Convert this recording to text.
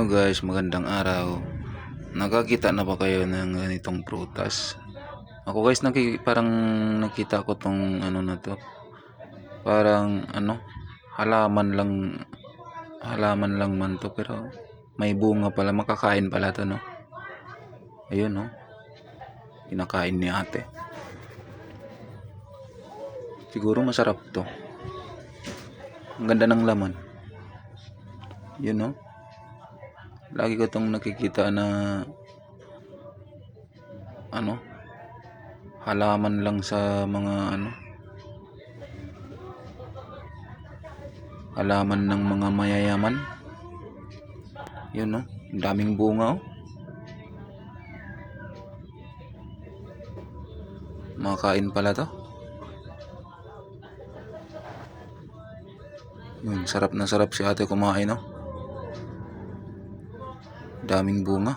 Hello guys, magandang araw. Nakakita na ba kayo ng ganitong prutas? Ako guys, parang nakita ko tong ano na to. Parang halaman lang man to, pero may bunga pala, makakain pala to, no? Ayun, no? Kinakain ni ate. Siguro masarap to. Ang ganda ng laman. Yun, no? Lagi ko tong nakikita na halaman lang sa mga halaman ng mga mayayaman. Yun, no? Ang daming bunga, oh. Makakain pala to. Yun, sarap na sarap si ate kumain, no? Daming bunga.